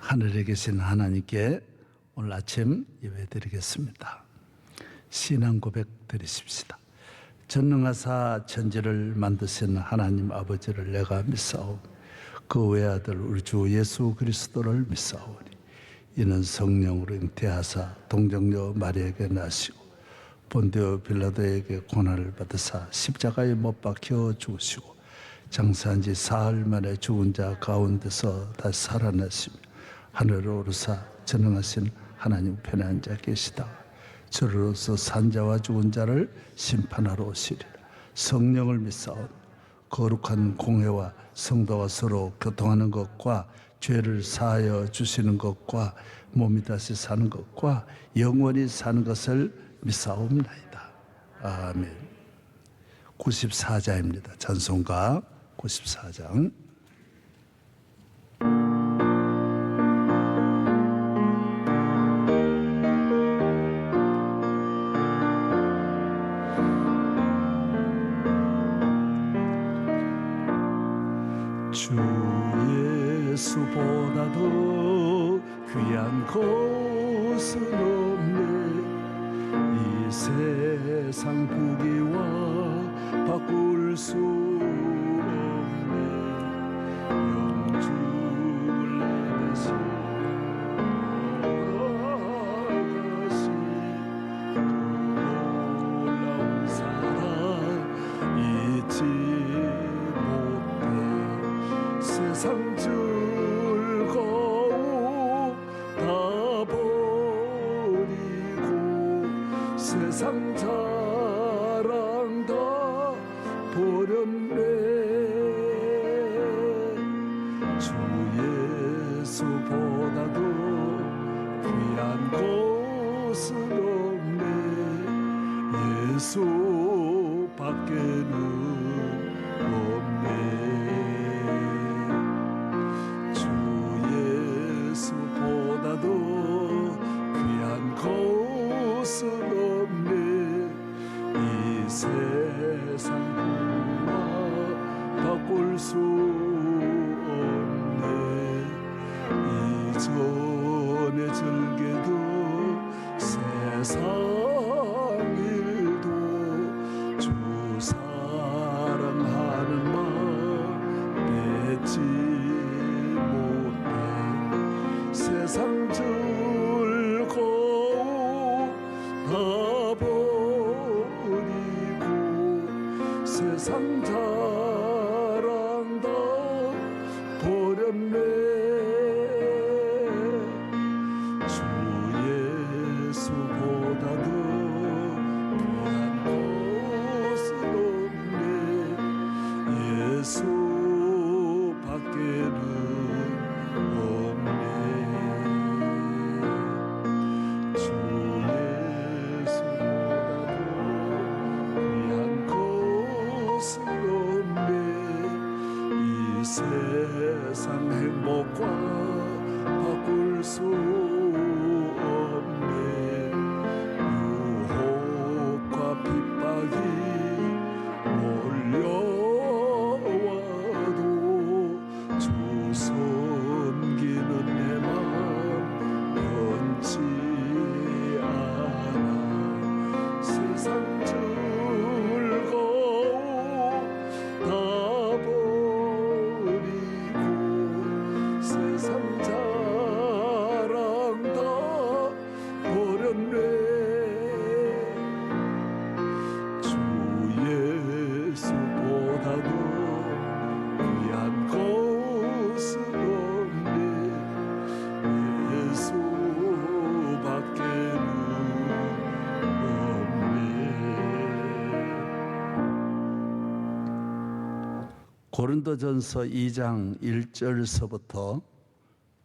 하늘에 계신 하나님께 오늘 아침 예배드리겠습니다. 신앙 고백 드리십시다. 전능하사 천지를 만드신 하나님 아버지를 내가 믿사오니 그 외아들 우리 주 예수 그리스도를 믿사오니 이는 성령으로 잉태하사 동정녀 마리아에게 나시고 본디오 빌라도에게 고난을 받으사 십자가에 못 박혀 죽으시고 장사한 지 사흘 만에 죽은 자 가운데서 다시 살아나시며 하늘로 오르사 전능하신 하나님 편에 앉아 계시다. 저로서 산자와 죽은 자를 심판하러 오시리라. 성령을 믿사오니 거룩한 공회와 성도가 서로 교통하는 것과 죄를 사하여 주시는 것과 몸이 다시 사는 것과 영원히 사는 것을 믿사옵나이다. 아멘. 94자입니다. 찬송가 94장. 주 예수보다도 귀한 것은 없네. 이 세상 부귀와 바꿀 수 없네. 영주를 내시 돌아가시 놀라운 사랑 잊지 못해. 세상 즐거움 다 버리고 세상 자랑 다 버렸네. 주 예수보다도 귀한 것은 없네. 예수밖에는 없네. 보다도 귀한 것은 없네. 이 세상 부와 바꿀 수 없네. 이전에 즐겨도 세상 일도 주 사랑하는 마음 맺지 세상 즐거움 다 버리고 세상 자랑 다 버렸네. 주 예수보다도 귀한 것은 없네. 예수밖에는 세상 행복과 바꿀 수 없네. 유혹과 핍박이 몰려와도 주 섬기는 내 마음 변치 않아. 세상 즐거움 다 세상 자랑 다 버렸네. 주 예수보다도 귀한 것은 없네. 예수밖에는 없네. 고린도전서 2장 1절서부터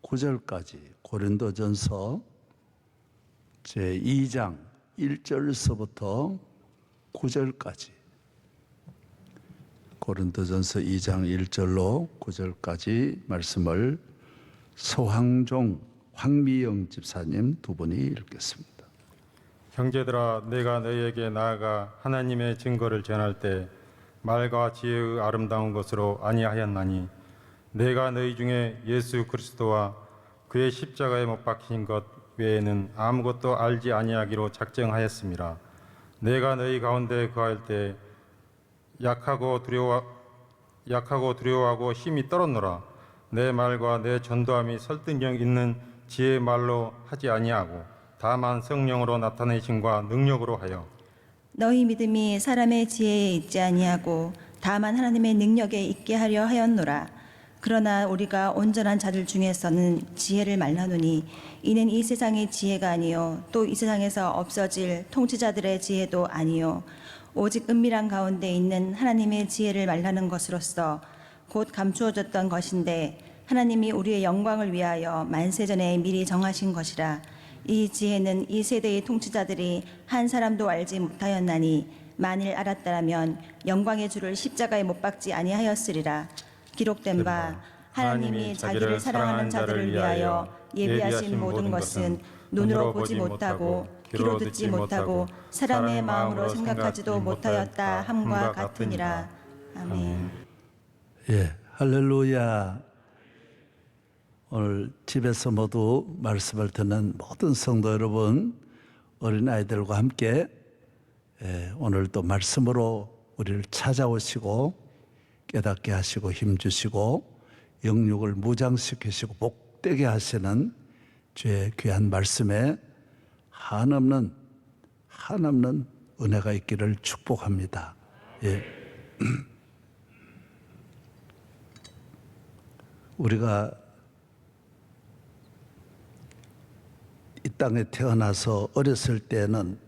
9절까지 고린도전서 제2장 1절서부터 9절까지 고린도전서 2장 1절로 9절까지 말씀을 서황종, 황미영 집사님 두 분이 읽겠습니다. 형제들아, 내가 너희에게 나아가 하나님의 증거를 전할 때 말과 지혜의 아름다운 것으로 아니하였나니 내가 너희 중에 예수 그리스도와 그의 십자가에 못 박힌 것 외에는 아무것도 알지 아니하기로 작정하였습니다. 내가 너희 가운데 거할 때 약하고 두려워하고 힘이 떨었노라. 내 말과 내 전도함이 설득력 있는 지혜의 말로 하지 아니하고 다만 성령으로 나타내심과 능력으로 하여 너희 믿음이 사람의 지혜에 있지 아니하고 다만 하나님의 능력에 있게 하려 하였노라. 그러나 우리가 온전한 자들 중에서는 지혜를 말하노니 이는 이 세상의 지혜가 아니요 또 이 세상에서 없어질 통치자들의 지혜도 아니요 오직 은밀한 가운데 있는 하나님의 지혜를 말하는 것으로서 곧 감추어졌던 것인데 하나님이 우리의 영광을 위하여 만세전에 미리 정하신 것이라. 이 지혜는 이 세대의 통치자들이 한 사람도 알지 못하였나니 만일 알았다라면 영광의 주를 십자가에 못 박지 아니하였으리라. 기록된 바 하나님이 자기를 사랑하는 자들을 위하여 예비하신 모든 것은 눈으로 보지 못하고 귀로 듣지 못하고 사람의 마음으로 생각하지도 못하였다 함과 같으니라. 아멘. 예, 할렐루야. 오늘 집에서 모두 말씀을 듣는 모든 성도 여러분, 어린아이들과 함께 오늘 또 말씀으로 우리를 찾아오시고 깨닫게 하시고 힘주시고 영육을 무장시키시고 복되게 하시는 주의 귀한 말씀에 한없는 은혜가 있기를 축복합니다. 예. 우리가 이 땅에 태어나서 어렸을 때는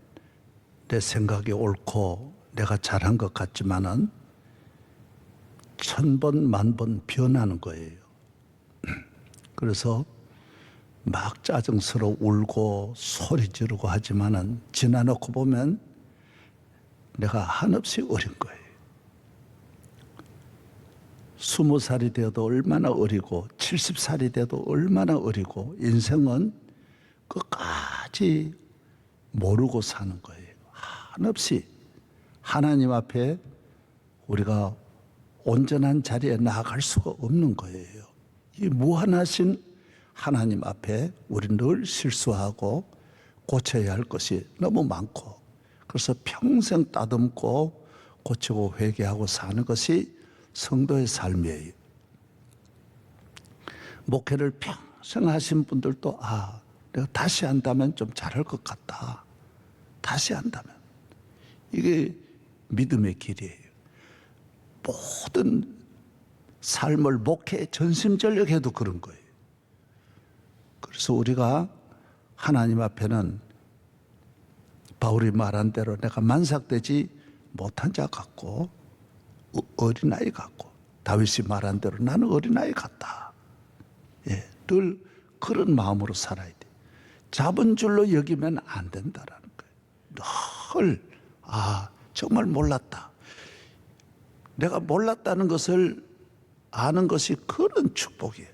내 생각이 옳고 내가 잘한 것 같지만은 1000번 만번 변하는 거예요. 그래서 막 짜증스러워 울고 소리 지르고 하지만은 지나놓고 보면 내가 한없이 어린 거예요. 20살이 되어도 얼마나 어리고 70살이 돼도 얼마나 어리고 인생은 끝까지 모르고 사는 거예요. 한없이 하나님 앞에 우리가 온전한 자리에 나아갈 수가 없는 거예요. 이 무한하신 하나님 앞에 우리 늘 실수하고 고쳐야 할 것이 너무 많고 그래서 평생 따듬고 고치고 회개하고 사는 것이 성도의 삶이에요. 목회를 평생 하신 분들도 내가 다시 한다면 좀 잘할 것 같다. 다시 한다면. 이게 믿음의 길이에요. 모든 삶을 목회에 전심전력해도 그런 거예요. 그래서 우리가 하나님 앞에는 바울이 말한 대로 내가 만삭되지 못한 자 같고 어린아이 같고 다윗이 말한 대로 나는 어린아이 같다. 예, 늘 그런 마음으로 살아야 돼. 잡은 줄로 여기면 안 된다라는 거예요. 늘 정말 몰랐다. 내가 몰랐다는 것을 아는 것이 그런 축복이에요.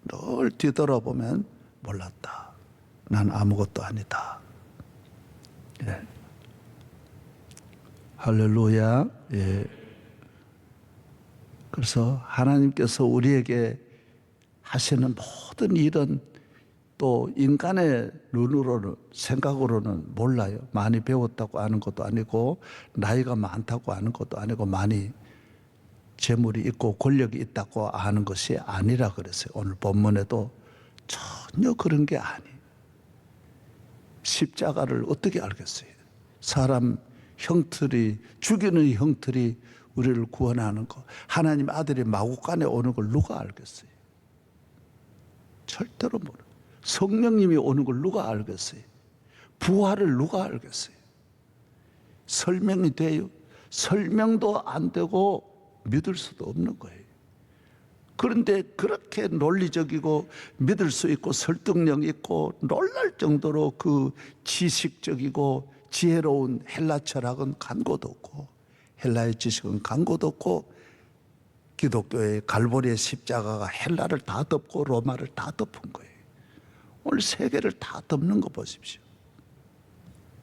늘 뒤돌아보면 몰랐다. 난 아무것도 아니다. 예. 할렐루야. 예. 그래서 하나님께서 우리에게 하시는 모든 일은 또 인간의 눈으로는 생각으로는 몰라요. 많이 배웠다고 아는 것도 아니고 나이가 많다고 아는 것도 아니고 많이 재물이 있고 권력이 있다고 아는 것이 아니라 그랬어요. 오늘 본문에도 전혀 그런 게 아니에요. 십자가를 어떻게 알겠어요? 사람 형틀이 죽이는 형틀이 우리를 구원하는 거. 하나님 아들이 마구간에 오는 걸 누가 알겠어요? 절대로 모르. 성령님이 오는 걸 누가 알겠어요? 부활을 누가 알겠어요? 설명이 돼요? 설명도 안 되고 믿을 수도 없는 거예요. 그런데 그렇게 논리적이고 믿을 수 있고 설득력 있고 놀랄 정도로 그 지식적이고 지혜로운 헬라 철학은 간 곳 없고 헬라의 지식은 간 곳 없고 기독교의 갈보리의 십자가가 헬라를 다 덮고 로마를 다 덮은 거예요. 오늘 세계를 다 덮는 거 보십시오.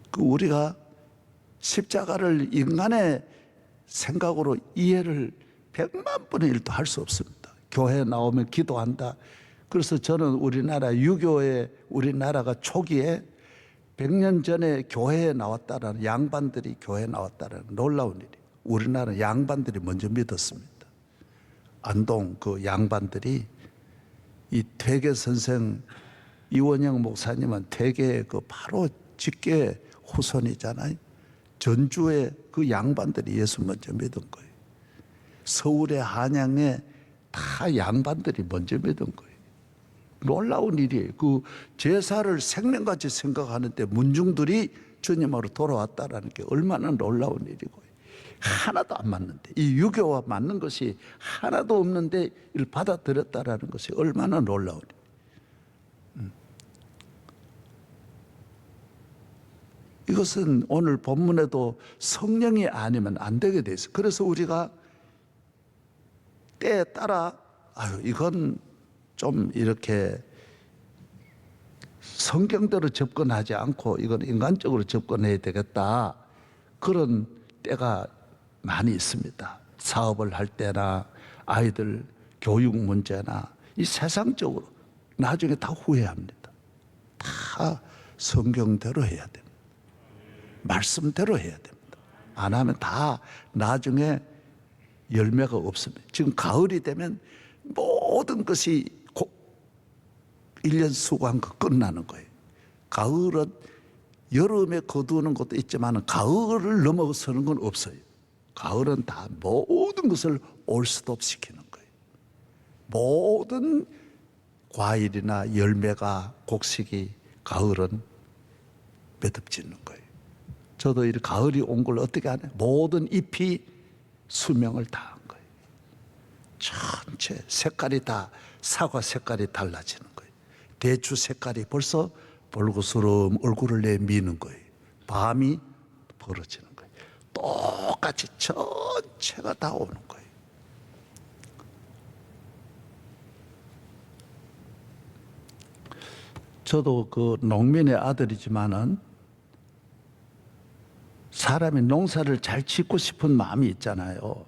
그 우리가 십자가를 인간의 생각으로 이해를 100만 분의 1도 할 수 없습니다. 교회에 나오면 기도한다. 그래서 저는 우리나라 유교의 우리나라가 초기에 100년 전에 교회에 나왔다라는 양반들이 교회에 나왔다라는 놀라운 일이. 우리나라 양반들이 먼저 믿었습니다. 안동 그 양반들이 이 퇴계 선생 이원영 목사님은 퇴계 그 바로 직계 후손이잖아요. 전주에 그 양반들이 예수 먼저 믿은 거예요. 서울의 한양에 다 양반들이 먼저 믿은 거예요. 놀라운 일이에요. 그 제사를 생명같이 생각하는데 문중들이 주님으로 돌아왔다라는 게 얼마나 놀라운 일이고, 하나도 안 맞는데, 이 유교와 맞는 것이 하나도 없는데 이를 받아들였다라는 것이 얼마나 놀라운 일이에요. 이것은 오늘 본문에도 성령이 아니면 안 되게 돼 있어요. 그래서 우리가 때에 따라 이건 좀 이렇게 성경대로 접근하지 않고 이건 인간적으로 접근해야 되겠다, 그런 때가 많이 있습니다. 사업을 할 때나 아이들 교육 문제나 이 세상적으로 나중에 다 후회합니다. 다 성경대로 해야 됩니다. 말씀대로 해야 됩니다. 안 하면 다 나중에 열매가 없습니다. 지금 가을이 되면 모든 것이 1년 수고한 거 끝나는 거예요. 가을은 여름에 거두는 것도 있지만 가을을 넘어서는 건 없어요. 가을은 다 모든 것을 올스톱 시키는 거예요. 모든 과일이나 열매가 곡식이 가을은 매듭짓는 거예요. 저도 이 가을이 온 걸 어떻게 하냐? 모든 잎이 수명을 다한 거예요. 전체 색깔이 다 사과 색깔이 달라지는 거예요. 대추 색깔이 벌써 볼고스름 얼굴을 내미는 거예요. 밤이 벌어지는 거예요. 똑같이 전체가 다 오는 거예요. 저도 그 농민의 아들이지만은 사람이 농사를 잘 짓고 싶은 마음이 있잖아요.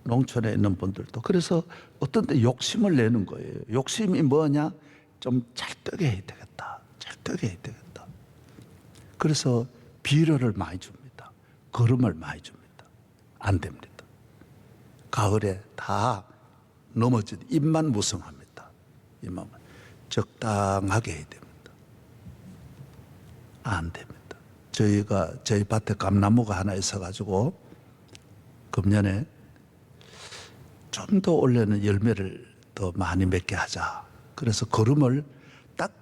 농촌에 있는 분들도. 그래서 어떤 때 욕심을 내는 거예요. 욕심이 뭐냐? 좀 잘 뜨게 해야 되겠다. 잘 뜨게 해야 되겠다. 그래서 비료를 많이 줍니다. 거름을 많이 줍니다. 안 됩니다. 가을에 다 넘어지, 잎만 무성합니다. 잎만 적당하게 해야 됩니다. 안 됩니다. 저희 밭에 감나무가 하나 있어가지고 금년에 좀 더 올해는 열매를 더 많이 맺게 하자. 그래서 거름을 딱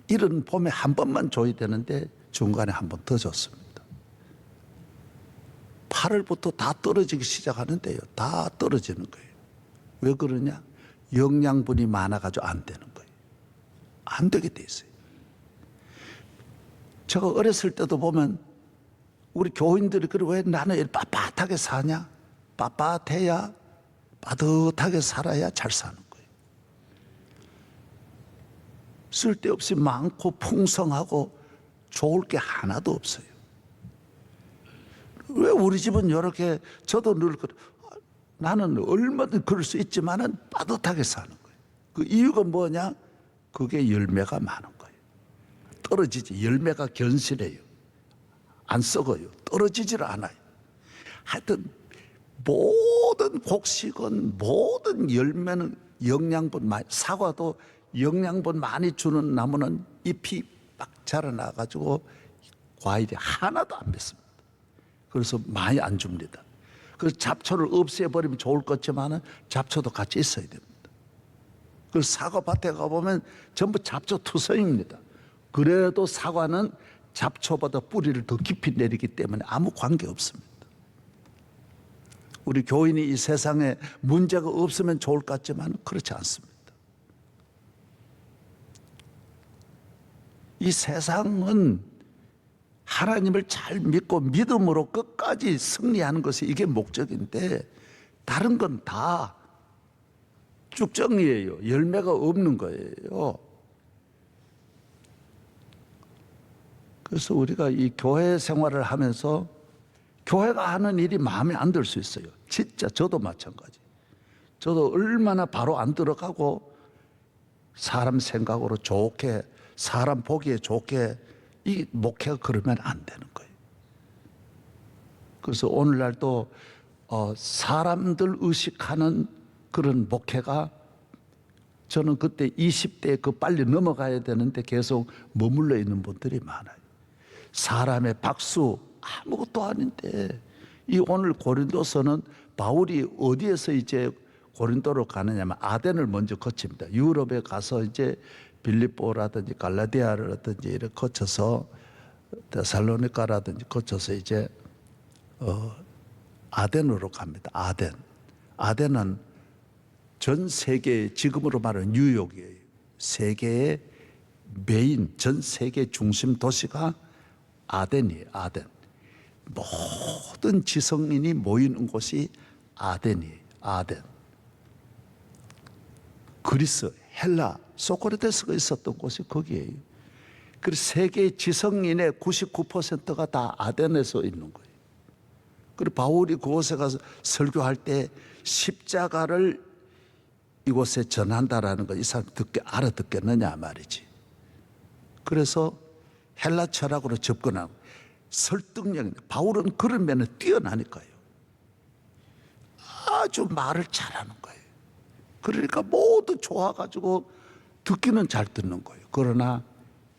이른 봄에 한 번만 줘야 되는데 중간에 한 번 더 줬습니다. 8월부터 다 떨어지기 시작하는데요. 다 떨어지는 거예요. 왜 그러냐? 영양분이 많아가지고 안 되는 거예요. 안 되게 돼 있어요. 제가 어렸을 때도 보면 우리 교인들이 그래, 왜 나는 이렇게 빳빳하게 사냐? 빳빳해야, 빠듯하게 살아야 잘 사는 거예요. 쓸데없이 많고 풍성하고 좋을 게 하나도 없어요. 왜 우리 집은 이렇게, 저도 늘 나는 얼마든 그럴 수 있지만은 빠듯하게 사는 거예요. 그 이유가 뭐냐? 그게 열매가 많은 거예요. 떨어지지. 열매가 견실해요. 안 썩어요. 떨어지질 않아요. 하여튼 모든 곡식은, 모든 열매는 영양분 많이, 사과도 영양분 많이 주는 나무는 잎이 막 자라나가지고 과일이 하나도 안 맺습니다. 그래서 많이 안 줍니다. 그래서 잡초를 없애버리면 좋을 것 같지만 잡초도 같이 있어야 됩니다. 그래서 사과밭에 가보면 전부 잡초 투성입니다. 그래도 사과는 잡초보다 뿌리를 더 깊이 내리기 때문에 아무 관계 없습니다. 우리 교인이 이 세상에 문제가 없으면 좋을 것 같지만 그렇지 않습니다. 이 세상은 하나님을 잘 믿고 믿음으로 끝까지 승리하는 것이 이게 목적인데, 다른 건 다 쭉정이에요. 열매가 없는 거예요. 그래서 우리가 이 교회 생활을 하면서 교회가 하는 일이 마음에 안 들 수 있어요. 진짜 저도 마찬가지. 저도 얼마나 바로 안 들어가고 사람 생각으로 좋게, 사람 보기에 좋게 이 목회가 그러면 안 되는 거예요. 그래서 오늘날도 사람들 의식하는 그런 목회가, 저는 그때 20대에 그 빨리 넘어가야 되는데 계속 머물러 있는 분들이 많아요. 사람의 박수 아무것도 아닌데, 이 오늘 고린도서는 바울이 어디에서 이제 고린도로 가느냐면 아덴을 먼저 거칩니다. 유럽에 가서 이제 빌립보라든지 갈라디아라든지 이렇게 거쳐서 데살로니가라든지 거쳐서 이제 아덴으로 갑니다. 아덴은 전 세계, 지금으로 말하는 뉴욕이에요. 세계의 메인, 전 세계 중심 도시가 아덴이에요. 아덴. 모든 지성인이 모이는 곳이 아덴이에요. 아덴. 그리스, 헬라, 소크라테스가 있었던 곳이 거기에요. 그래서 세계 지성인의 99%가 다 아덴에서 있는 거예요. 그리고 바울이 그곳에 가서 설교할 때 십자가를 이곳에 전한다라는 거 이 사람 알아듣겠느냐 말이지. 그래서 헬라 철학으로 접근하고 설득력인데, 바울은 그런 면에 뛰어나니까요. 아주 말을 잘하는 거예요. 그러니까 모두 좋아가지고 듣기는 잘 듣는 거예요. 그러나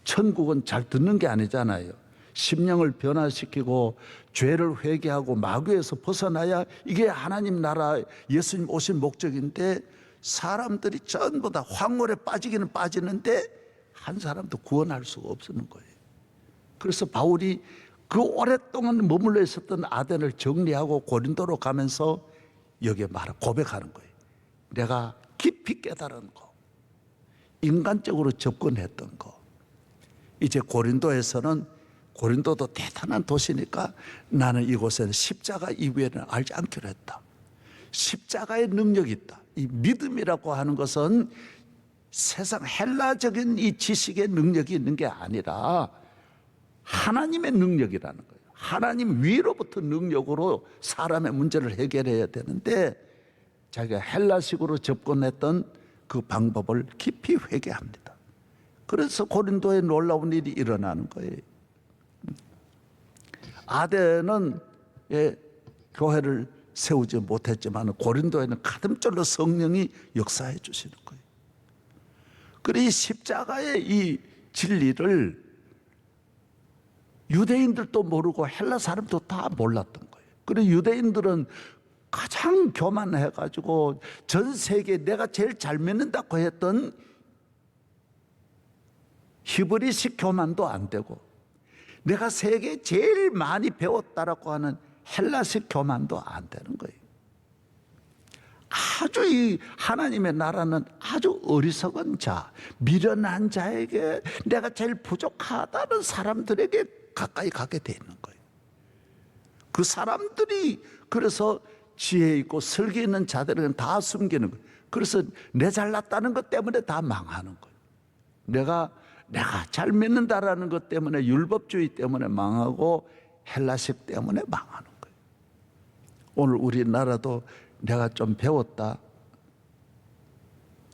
천국은 잘 듣는 게 아니잖아요. 심령을 변화시키고 죄를 회개하고 마귀에서 벗어나야 이게 하나님 나라, 예수님 오신 목적인데, 사람들이 전부 다 황홀에 빠지기는 빠지는데 한 사람도 구원할 수가 없는 거예요. 그래서 바울이 그 오랫동안 머물러 있었던 아덴을 정리하고 고린도로 가면서 여기에 고백하는 거예요. 내가 깊이 깨달은 거, 인간적으로 접근했던 거. 이제 고린도에서는, 고린도도 대단한 도시니까 나는 이곳에는 십자가 이외에는 알지 않기로 했다. 십자가의 능력이 있다. 이 믿음이라고 하는 것은 세상 헬라적인 이 지식의 능력이 있는 게 아니라 하나님의 능력이라는 거예요. 하나님 위로부터 능력으로 사람의 문제를 해결해야 되는데, 자기가 헬라식으로 접근했던 그 방법을 깊이 회개합니다. 그래서 고린도에 놀라운 일이 일어나는 거예요. 아덴은 교회를 세우지 못했지만 고린도에는 가슴절로 성령이 역사해 주시는 거예요. 그래, 이 십자가의 이 진리를 유대인들도 모르고 헬라 사람도 다 몰랐던 거예요. 그래, 유대인들은 가장 교만해가지고 전 세계에 내가 제일 잘 믿는다고 했던 히브리식 교만도 안 되고, 내가 세계에 제일 많이 배웠다라고 하는 헬라식 교만도 안 되는 거예요. 아주 이 하나님의 나라는 아주 어리석은 자, 미련한 자에게, 내가 제일 부족하다는 사람들에게 가까이 가게 돼 있는 거예요. 그 사람들이 그래서 지혜 있고 설계 있는 자들은 다 숨기는 거예요. 그래서 내 잘났다는 것 때문에 다 망하는 거예요. 내가 잘 믿는다라는 것 때문에, 율법주의 때문에 망하고 헬라식 때문에 망하는 거예요. 오늘 우리나라도 내가 좀 배웠다,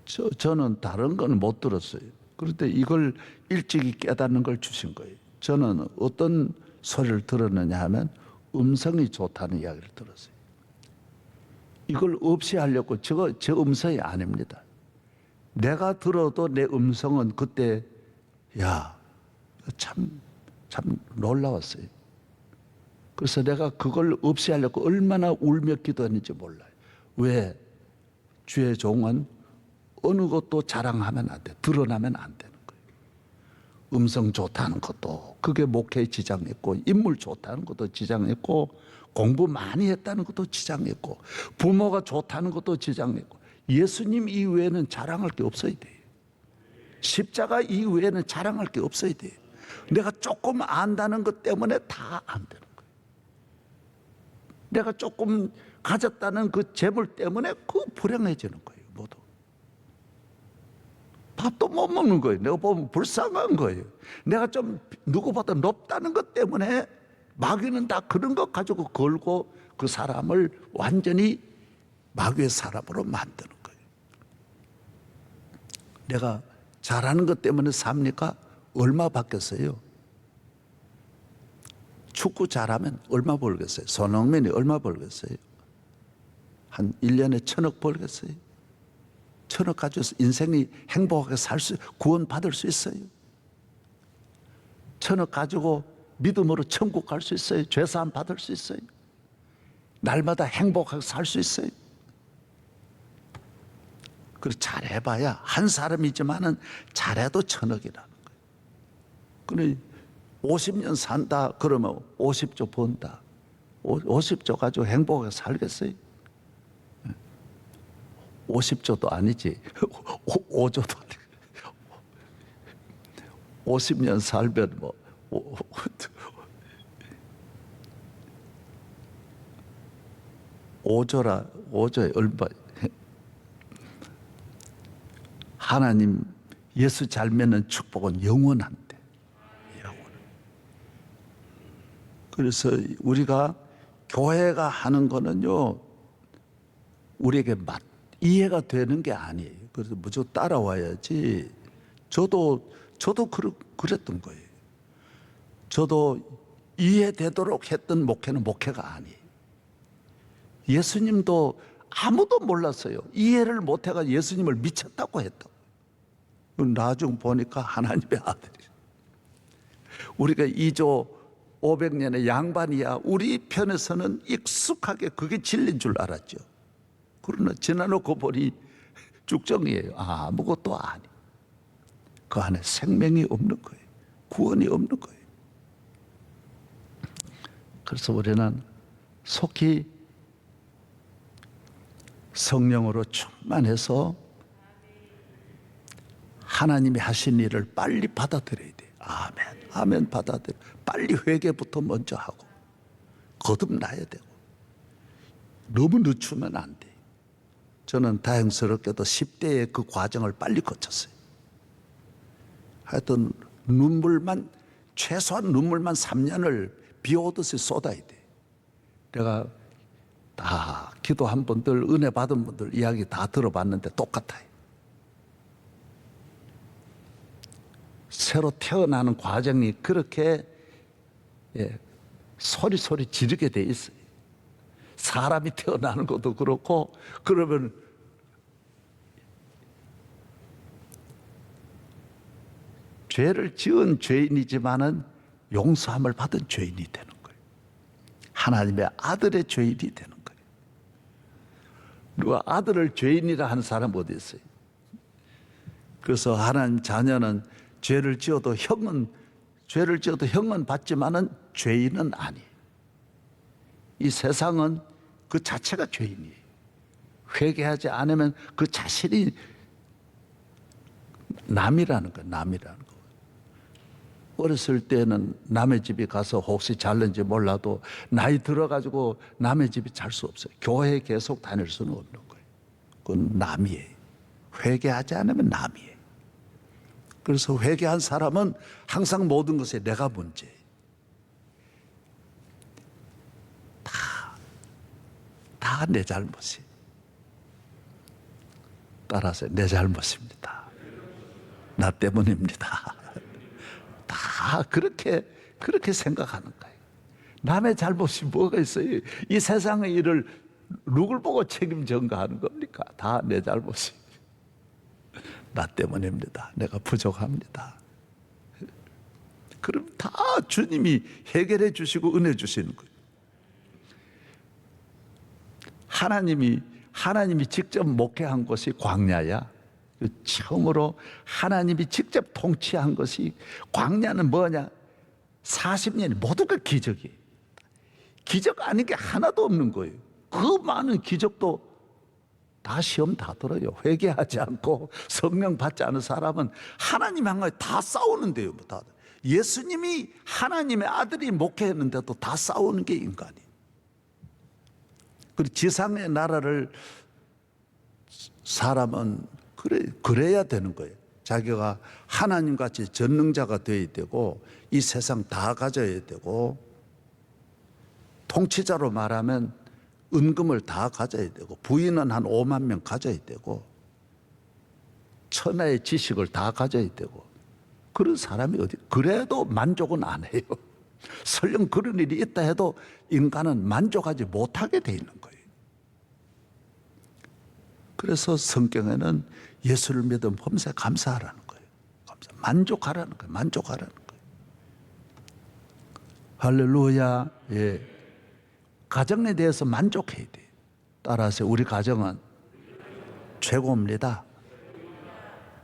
저는 다른 건 못 들었어요. 그런데 이걸 일찍이 깨닫는 걸 주신 거예요. 저는 어떤 소리를 들었느냐 하면 음성이 좋다는 이야기를 들었어요. 이걸 없이 하려고, 제 음성이 아닙니다. 내가 들어도 내 음성은 그때 참 놀라웠어요. 그래서 내가 그걸 없이 하려고 얼마나 울며 기도했는지 몰라요. 왜? 주의 종은 어느 것도 자랑하면 안 돼. 드러나면 안 되는 거예요. 음성 좋다는 것도 그게 목회에 지장이 있고, 인물 좋다는 것도 지장이 있고, 공부 많이 했다는 것도 지장이 있고, 부모가 좋다는 것도 지장이 있고, 예수님 이외에는 자랑할 게 없어야 돼요. 십자가 이외에는 자랑할 게 없어야 돼요. 내가 조금 안다는 것 때문에 다 안 되는 거예요. 내가 조금 가졌다는 그 재물 때문에 불행해지는 거예요. 모두 밥도 못 먹는 거예요. 내가 보면 불쌍한 거예요. 내가 좀 누구보다 높다는 것 때문에 마귀는 다 그런 것 가지고 걸고 그 사람을 완전히 마귀의 사람으로 만드는 거예요. 내가 잘하는 것 때문에 삽니까? 얼마 받겠어요? 축구 잘하면 얼마 벌겠어요? 손흥민이 얼마 벌겠어요? 한 1년에 1,000억 벌겠어요? 1,000억 가지고 인생이 행복하게 구원받을 수 있어요? 1,000억 가지고 믿음으로 천국 갈 수 있어요? 죄사함 받을 수 있어요? 날마다 행복하게 살 수 있어요? 그래 잘해봐야 한 사람이지만은 잘해도 1,000억이라는 거예요. 그래 50년 산다 그러면 50조 번다. 50조 가지고 행복하게 살겠어요? 50조도 아니지. 5조도 아니고. 50년 살면 뭐 5조에 얼마? 하나님 예수 잘 믿는 축복은 영원한데. 영원. 그래서 우리가 교회가 하는 거는요, 우리에게 이해가 되는 게 아니에요. 그래서 무조건 따라와야지. 저도 그랬던 거예요. 저도 이해되도록 했던 목회는 목회가 아니에요. 예수님도 아무도 몰랐어요. 이해를 못해가 예수님을 미쳤다고 했다. 나중 보니까 하나님의 아들이. 우리가 2조 500년의 양반이야. 우리 편에서는 익숙하게 그게 진리인 줄 알았죠. 그러나 지나놓고 보니 쭉정이에요. 아무것도 아니. 그 안에 생명이 없는 거예요. 구원이 없는 거예요. 그래서 우리는 속히 성령으로 충만해서 하나님이 하신 일을 빨리 받아들여야 돼요. 아멘. 아멘 받아들여. 빨리 회개부터 먼저 하고 거듭나야 되고 너무 늦추면 안 돼요. 저는 다행스럽게도 10대에 그 과정을 빨리 거쳤어요. 하여튼 최소한 눈물만 3년을 비 오듯이 쏟아야 돼. 내가 다 기도한 분들, 은혜 받은 분들 이야기 다 들어봤는데 똑같아요. 새로 태어나는 과정이 그렇게 소리 지르게 돼 있어요. 사람이 태어나는 것도 그렇고, 그러면 죄를 지은 죄인이지만은 용서함을 받은 죄인이 되는 거예요. 하나님의 아들의 죄인이 되는 거예요. 누가 아들을 죄인이라 하는 사람 어디 있어요? 그래서 하나님 자녀는 죄를 지어도 형은 받지만은 죄인은 아니에요. 이 세상은 그 자체가 죄인이에요. 회개하지 않으면 그 자신이 남이라는 거예요. 어렸을 때는 남의 집에 가서 혹시 잘는지 몰라도 나이 들어가지고 남의 집에 잘 수 없어요. 교회에 계속 다닐 수는 없는 거예요. 그건 남이에요. 회개하지 않으면 남이에요. 그래서 회개한 사람은 항상 모든 것에 내가 문제예요. 다 내 잘못이에요. 따라서 내 잘못입니다. 나 때문입니다. 다 그렇게 생각하는 거예요. 남의 잘못이 뭐가 있어요? 이 세상의 일을 누굴 보고 책임 전가하는 겁니까? 다 내 잘못이. 나 때문입니다. 내가 부족합니다. 그럼 다 주님이 해결해 주시고 은혜 주시는 거예요. 하나님이 직접 목회한 것이 광야야. 처음으로 하나님이 직접 통치한 것이, 광야는 뭐냐? 40년이 모두가 기적이에요. 기적 아닌 게 하나도 없는 거예요. 그 많은 기적도 다 시험 다 들어요. 회개하지 않고 성령 받지 않은 사람은 하나님 한 가지 다 싸우는데요. 다. 예수님이 하나님의 아들이 목회했는데도 다 싸우는 게 인간이에요. 그리고 지상의 나라를 사람은 그래야 되는 거예요. 자기가 하나님같이 전능자가 되어야 되고, 이 세상 다 가져야 되고, 통치자로 말하면 은금을 다 가져야 되고, 부인은 한 5만 명 가져야 되고, 천하의 지식을 다 가져야 되고 그런 사람이 어디 그래도 만족은 안 해요. 설령 그런 일이 있다 해도 인간은 만족하지 못하게 돼 있는 거예요. 그래서 성경에는 예수를 믿은 범사에 감사하라는 거예요. 만족하라는 거예요. 만족하라는 거예요. 할렐루야. 예. 가정에 대해서 만족해야 돼요. 따라서 우리 가정은 최고입니다.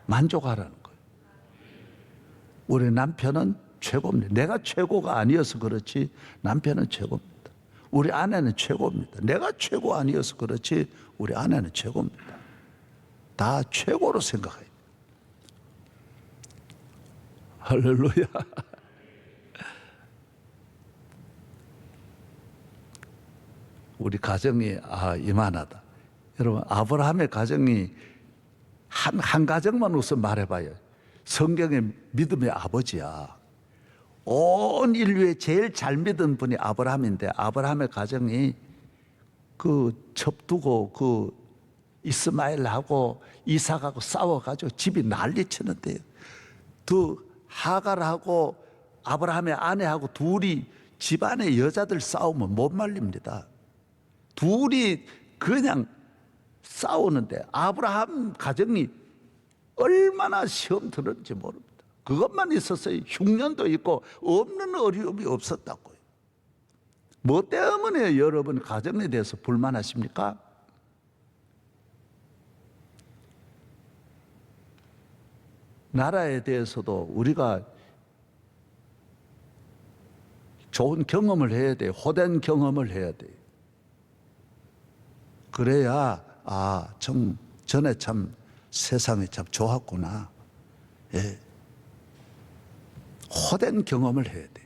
만족하라는 거예요. 우리 남편은 최고입니다. 내가 최고가 아니어서 그렇지 남편은 최고입니다. 우리 아내는 최고입니다. 내가 최고 아니어서 그렇지 우리 아내는 최고입니다. 다 최고로 생각해요. 할렐루야. 우리 가정이 이만하다. 여러분 아브라함의 가정이 한 가정만 우선 말해봐요. 성경의 믿음의 아버지야. 온 인류에 제일 잘 믿은 분이 아브라함인데 아브라함의 가정이 그 첩두고 그 이스마엘하고 이삭하고 싸워가지고 집이 난리치는데요. 그 하갈하고 아브라함의 아내하고 둘이 집안의 여자들 싸우면 못 말립니다. 둘이 그냥 싸우는데 아브라함 가정이 얼마나 시험 들었는지 모릅니다. 그것만 있었어요. 흉년도 있고 없는 어려움이 없었다고요. 뭐 때문에 여러분 가정에 대해서 불만하십니까? 나라에 대해서도 우리가 좋은 경험을 해야 돼요. 호된 경험을 해야 돼요. 그래야 전에 참 세상이 참 좋았구나. 예. 호된 경험을 해야 돼.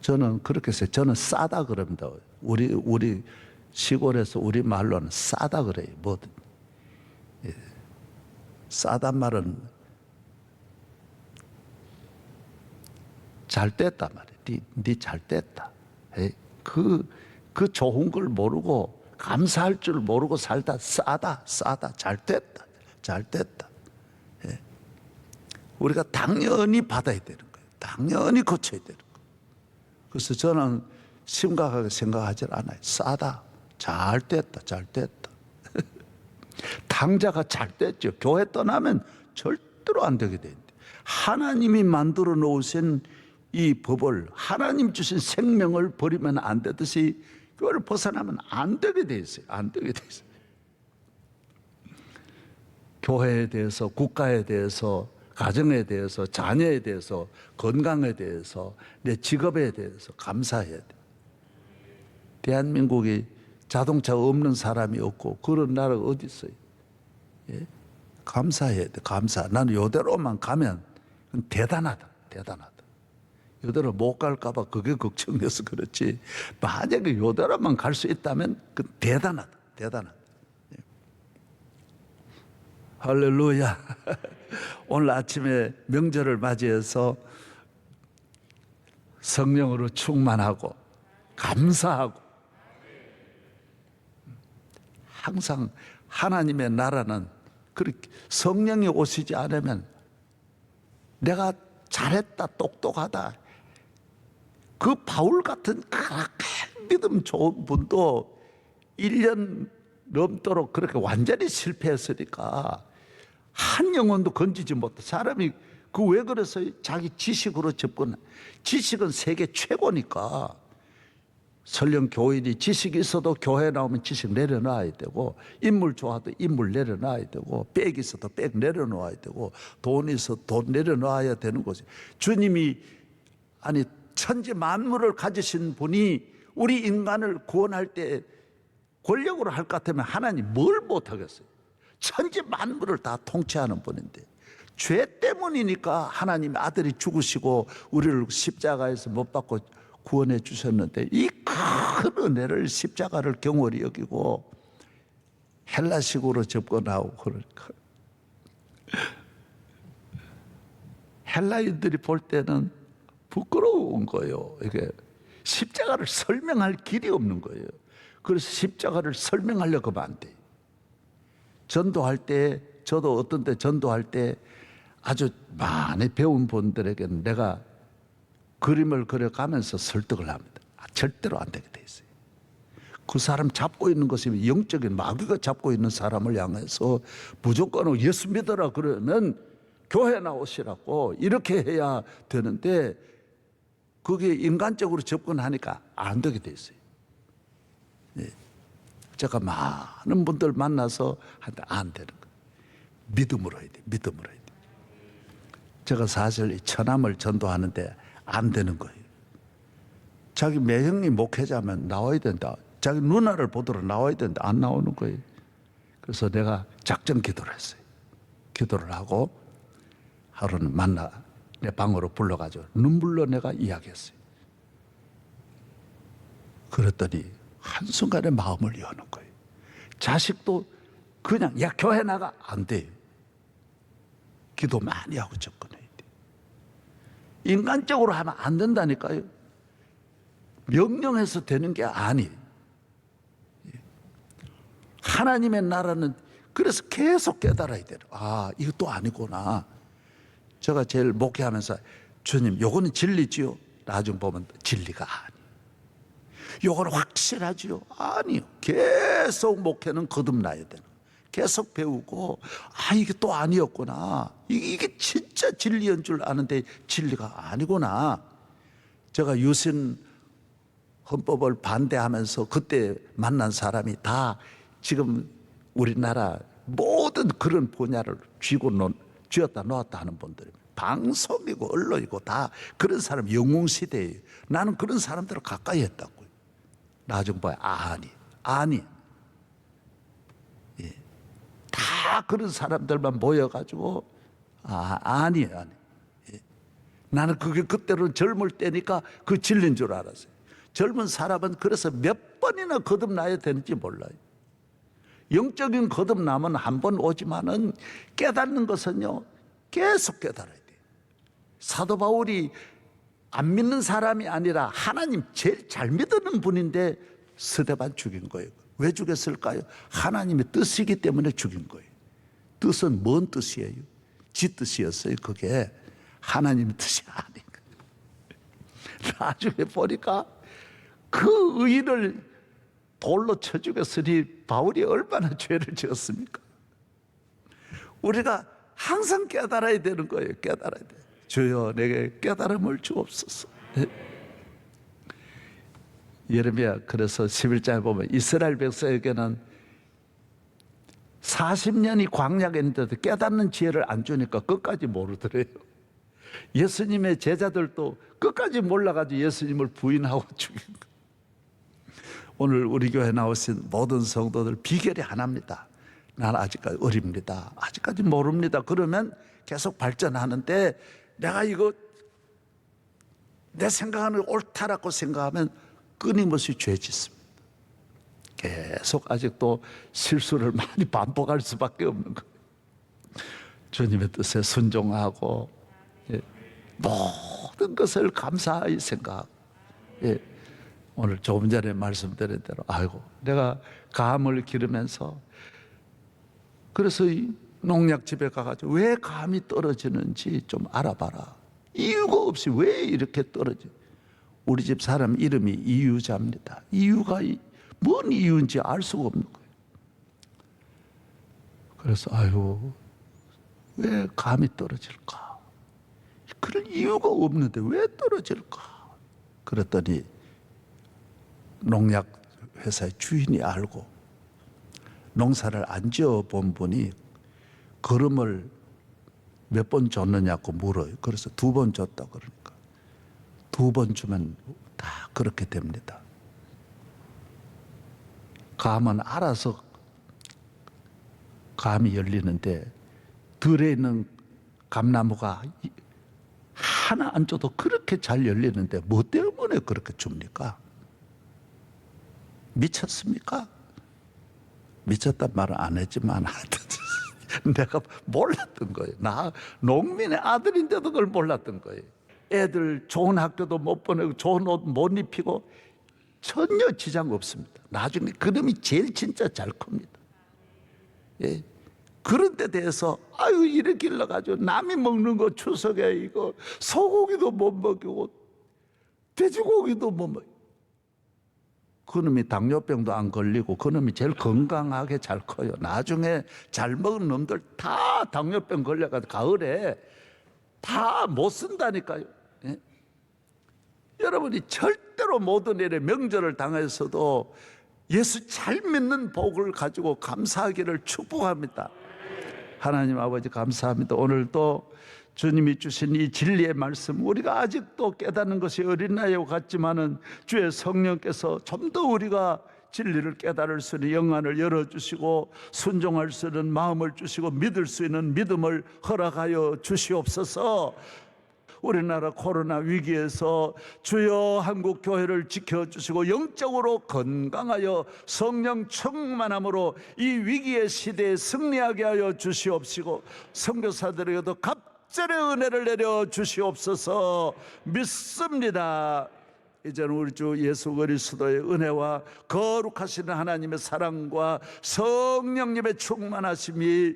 저는 그렇게 해서 저는 싸다 그럽니다. 우리 시골에서 우리 말로는 싸다 그래요. 뭐든. 예. 싸단 말은 잘 됐다 말이야. 네 잘 됐다. 예. 그 좋은 걸 모르고 감사할 줄 모르고 살다 싸다 잘 됐다 잘 됐다. 예. 우리가 당연히 받아야 되는 거예요. 당연히 고쳐야 되는 거예요. 그래서 저는 심각하게 생각하지 않아요. 싸다 잘 됐다 잘 됐다. 당자가 잘 됐죠. 교회 떠나면 절대로 안 되게 되는데 하나님이 만들어 놓으신 이 법을 하나님 주신 생명을 버리면 안 되듯이 그걸 벗어나면 안 되게 돼 있어요. 안 되게 돼 있어요. 교회에 대해서, 국가에 대해서, 가정에 대해서, 자녀에 대해서, 건강에 대해서, 내 직업에 대해서 감사해야 돼. 대한민국이 자동차 없는 사람이 없고 그런 나라가 어디 있어요? 예? 감사해야 돼. 감사. 나는 이대로만 가면 대단하다. 대단하다. 이대로 못 갈까 봐 그게 걱정돼서 그렇지. 만약에 이대로만 갈 수 있다면 그 대단하다. 대단하다. 예. 할렐루야. 오늘 아침에 명절을 맞이해서 성령으로 충만하고 감사하고 항상 하나님의 나라는 그렇게 성령이 오시지 않으면 내가 잘했다 똑똑하다 그 바울 같은 그렇게 믿음 좋은 분도 1년 넘도록 그렇게 완전히 실패했으니까 한 영혼도 건지지 못해. 사람이 그 왜 그래서 자기 지식으로 접근해. 지식은 세계 최고니까. 설령 교인이 지식이 있어도 교회 나오면 지식 내려놔야 되고 인물 좋아도 인물 내려놔야 되고 빽이 있어도 빽 내려놓아야 되고 돈이 있어도 돈 내려놔야 되는 거지. 주님이 천지 만물을 가지신 분이 우리 인간을 구원할 때 권력으로 할 것 같으면 하나님 뭘 못하겠어요. 천지 만물을 다 통치하는 분인데 죄 때문이니까 하나님의 아들이 죽으시고 우리를 십자가에서 못 박고 구원해 주셨는데 이 큰 은혜를 십자가를 경홀히 여기고 헬라식으로 접근하고 그러니까 헬라인들이 볼 때는 부끄러운 거예요. 이게 십자가를 설명할 길이 없는 거예요. 그래서 십자가를 설명하려고 하면 안 돼요. 전도할 때 저도 어떤 때 전도할 때 아주 많이 배운 분들에게는 내가 그림을 그려가면서 설득을 합니다. 절대로 안 되게 돼 있어요. 그 사람 잡고 있는 것이 영적인 마귀가 잡고 있는 사람을 향해서 무조건 예수 믿어라 그러면 교회 나오시라고 이렇게 해야 되는데 그게 인간적으로 접근하니까 안 되게 돼 있어요. 예. 제가 많은 분들 만나서 한테 안 되는 거예요. 믿음으로 해야 돼. 믿음으로 해야 돼. 제가 사실 이 처남을 전도하는데 안 되는 거예요. 자기 매형이 목회자면 나와야 된다. 자기 누나를 보도록 나와야 된다. 안 나오는 거예요. 그래서 내가 작전 기도를 했어요. 기도를 하고 하루는 내 방으로 불러가지고 눈물로 내가 이야기했어요. 그랬더니 한순간에 마음을 여는 거예요. 자식도 그냥 야 교회 나가 안 돼요. 기도 많이 하고 접근해야 돼. 인간적으로 하면 안 된다니까요. 명령해서 되는 게 아니에요. 하나님의 나라는 그래서 계속 깨달아야 돼요. 아, 이것도 아니구나. 제가 제일 목회하면서 주님, 요거는 진리지요? 나중 보면 진리가 아니에요. 요거는 확실하지요? 아니요. 계속 목회는 거듭나야 되는. 계속 배우고 아 이게 또 아니었구나. 이게 진짜 진리인 줄 아는데 진리가 아니구나. 제가 유신 헌법을 반대하면서 그때 만난 사람이 다 지금 우리나라 모든 그런 분야를 쥐었다 놓았다 하는 분들입니다. 방송이고 언론이고 다 그런 사람 영웅시대예요. 나는 그런 사람들을 가까이 했다고요. 나중 봐야 아니. 예. 다 그런 사람들만 모여가지고 아니. 예. 나는 그게 그때로 젊을 때니까 그 진리인 줄 알았어요. 젊은 사람은 그래서 몇 번이나 거듭나야 되는지 몰라요. 영적인 거듭남은 한 번 오지만은 깨닫는 것은요 계속 깨달아야 돼요. 사도 바울이 안 믿는 사람이 아니라 하나님 제일 잘 믿는 분인데 스데반 죽인 거예요. 왜 죽였을까요? 하나님의 뜻이기 때문에 죽인 거예요. 뜻은 뭔 뜻이에요? 지 뜻이었어요. 그게 하나님의 뜻이 아닌 거예요. 나중에 보니까 그 의인을 돌로 쳐 죽였으니 바울이 얼마나 죄를 지었습니까? 우리가 항상 깨달아야 되는 거예요. 깨달아야 돼. 주여 내게 깨달음을 주옵소서. 예레미야 그래서 11장에 보면 이스라엘 백성에게는 40년이 광야에 있는데도 깨닫는 지혜를 안 주니까 끝까지 모르더래요. 예수님의 제자들도 끝까지 몰라가지고 예수님을 부인하고 죽인 거예요. 오늘 우리 교회 나오신 모든 성도들 비결이 하나입니다. 나는 아직까지 어립니다. 아직까지 모릅니다. 그러면 계속 발전하는데 내가 이거 내 생각하는 옳다라고 생각하면 끊임없이 죄 짓습니다. 계속 아직도 실수를 많이 반복할 수밖에 없는 거예요. 주님의 뜻에 순종하고 모든 것을 감사히 생각하고 오늘 조금 전에 말씀드린 대로 아이고 내가 감을 기르면서 그래서 이 농약집에 가가지고 왜 감이 떨어지는지 좀 알아봐라. 이유가 없이 왜 이렇게 떨어져? 우리 집 사람 이름이 이유자입니다. 이유가 뭔 이유인지 알 수가 없는 거예요. 그래서 아이고 왜 감이 떨어질까? 그런 이유가 없는데 왜 떨어질까? 그랬더니 농약 회사의 주인이 알고 농사를 안 지어본 분이 거름을 몇 번 줬느냐고 물어요. 그래서 2번 줬다 그러니까 2번 주면 다 그렇게 됩니다. 감은 알아서 감이 열리는데 들에 있는 감나무가 하나 안 줘도 그렇게 잘 열리는데 뭐 때문에 그렇게 줍니까? 미쳤습니까? 미쳤단 말은 안 했지만 내가 몰랐던 거예요. 나 농민의 아들인데도 그걸 몰랐던 거예요. 애들 좋은 학교도 못 보내고 좋은 옷 못 입히고 전혀 지장 없습니다. 나중에 그놈이 제일 진짜 잘 큽니다. 예. 그런 데 대해서 아유 이렇게 일러가지고 남이 먹는 거 추석에 이거 소고기도 못 먹이고 돼지고기도 못 먹이고 그놈이 당뇨병도 안 걸리고 그놈이 제일 건강하게 잘 커요. 나중에 잘 먹은 놈들 다 당뇨병 걸려가지고 가을에 다 못 쓴다니까요. 예? 여러분이 절대로 모든 일에 명절을 당해서도 예수 잘 믿는 복을 가지고 감사하기를 축복합니다. 하나님 아버지 감사합니다. 오늘도 주님이 주신 이 진리의 말씀 우리가 아직도 깨닫는 것이 어린아이와 같지만은 주의 성령께서 좀 더 우리가 진리를 깨달을 수 있는 영안을 열어주시고 순종할 수 있는 마음을 주시고 믿을 수 있는 믿음을 허락하여 주시옵소서. 우리나라 코로나 위기에서 주여 한국 교회를 지켜주시고 영적으로 건강하여 성령 충만함으로 이 위기의 시대에 승리하게 하여 주시옵시고 선교사들에게도 갑절의 은혜를 내려 주시옵소서. 믿습니다. 이제는 우리 주 예수 그리스도의 은혜와 거룩하신 하나님의 사랑과 성령님의 충만하심이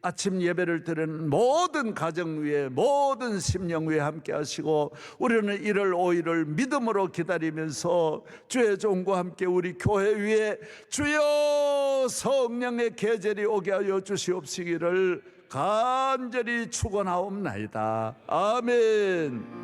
아침 예배를 드리는 모든 가정 위에 모든 심령 위에 함께 하시고 우리는 1월 5일을 믿음으로 기다리면서 주의 종과 함께 우리 교회 위에 주여 성령의 계절이 오게 하여 주시옵시기를 간절히 축원하옵나이다. 아멘.